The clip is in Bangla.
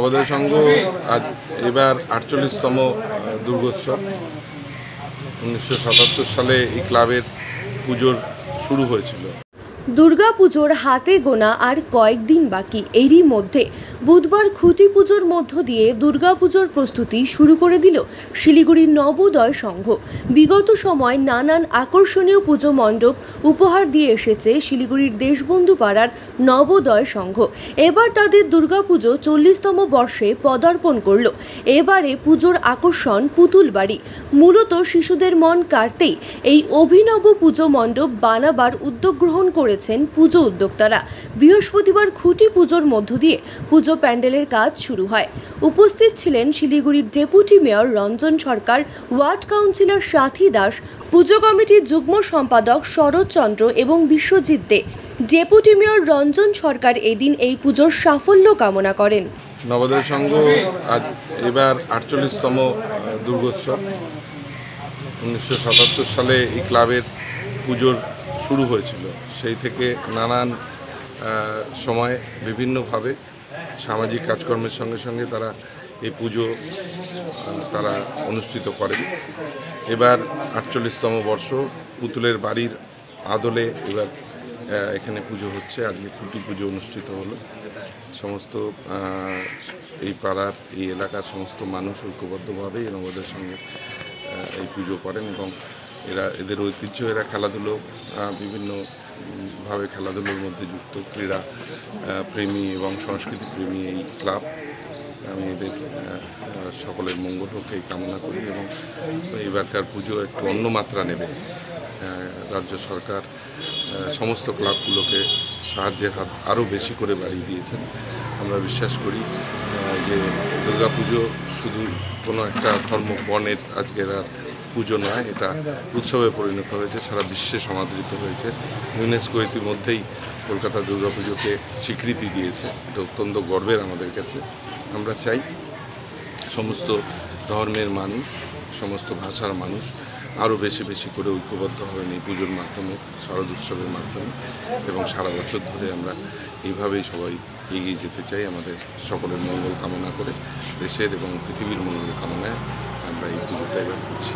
নবোদয় সংঘ আজ এবার ৪৮তম দুর্গোৎসব। ১৯৭৭ সালে এই ক্লাবের পুজোর শুরু হয়েছিল। দুর্গাপুজোর হাতে গোনা আর কয়েকদিন বাকি। এরই মধ্যে বুধবার খুঁটি পুজোর মধ্য দিয়ে দুর্গাপুজোর প্রস্তুতি শুরু করে দিল শিলিগুড়ির নবোদয় সংঘ। বিগত সময় নানান আকর্ষণীয় পুজো মণ্ডপ উপহার দিয়ে এসেছে শিলিগুড়ির দেশবন্ধু পাড়ার নবোদয় সংঘ। এবার তাদের দুর্গাপুজো ৪০তম বর্ষে পদার্পণ করল। এবারে পুজোর আকর্ষণ পুতুল বাড়ি। মূলত শিশুদের মন কাড়তেই এই অভিনব পুজো মণ্ডপ বানাবার উদ্যোগ গ্রহণ করেছেন পুজো উদ্যোক্তারা। বৃহস্পতিবার খুঁটি পুজোর মধ্য দিয়ে পুজো প্যান্ডেলের কাজ শুরু হয়। উপস্থিত ছিলেন শিলিগুড়ির ডেপুটি মেয়র রঞ্জন সরকার, ওয়ার্ড কাউন্সিলর সাথী দাস, পুজো কমিটির যুগ্ম সম্পাদক শরৎচন্দ্র এবং বিশ্বজিৎ দে। ডেপুটি মেয়র রঞ্জন সরকার এদিন এই পুজোর সাফল্য কামনা করেন। নবোদয় সংঘ আজ এবার ৪৮তম দুর্গোৎসব। ১৯৭৭ সালে এই ক্লাবের পুজোর শুরু হয়েছিল। সেই থেকে নানান সময় বিভিন্নভাবে সামাজিক কাজকর্মের সঙ্গে সঙ্গে তারা এই পুজো অনুষ্ঠিত করেন। এবার ৪৮তম বর্ষ পুতুলের বাড়ির আদলে এবার এখানে পুজো হচ্ছে। আজকে খুঁটি পুজো অনুষ্ঠিত হলো। সমস্ত এই পাড়ার এই এলাকার সমস্ত মানুষ ঐক্যবদ্ধভাবে এই নবোদয়ের সঙ্গে এই পুজো করেন এবং এদের ঐতিহ্য, এরা খেলাধুলো বিভিন্নভাবে খেলাধুলোর মধ্যে যুক্ত, ক্রীড়া প্রেমী এবং সংস্কৃতি প্রেমী এই ক্লাব। আমি এদের সকলের মঙ্গল হোক এই কামনা করি এবং এবারকার পুজো একটু অন্য মাত্রা নেবে। রাজ্য সরকার সমস্ত ক্লাবগুলোকে সাহায্যের হাত আরও বেশি করে বাড়িয়ে দিয়েছেন। আমরা বিশ্বাস করি যে দুর্গাপুজো শুধু কোনো একটা ধর্ম বর্ণের আজকের আর পুজো নয়, এটা উৎসবে পরিণত হয়েছে, সারা বিশ্বে সমাদৃত হয়েছে। ইউনেস্কো ইতিমধ্যেই কলকাতা দুর্গাপুজোকে স্বীকৃতি দিয়েছে। এটা অত্যন্ত গর্বের আমাদের কাছে। আমরা চাই সমস্ত ধর্মের মানুষ, সমস্ত ভাষার মানুষ আরও বেশি বেশি করে ঐক্যবদ্ধ হবেন এই পুজোর মাধ্যমে, শারদ উৎসবের মাধ্যমে, এবং সারা বছর ধরে আমরা এইভাবেই সবাই এগিয়ে যেতে চাই। আমাদের সকলের মঙ্গল কামনা করে, দেশের এবং পৃথিবীর মঙ্গল কামনায় আমরা এই পুজোটা এবার করছি।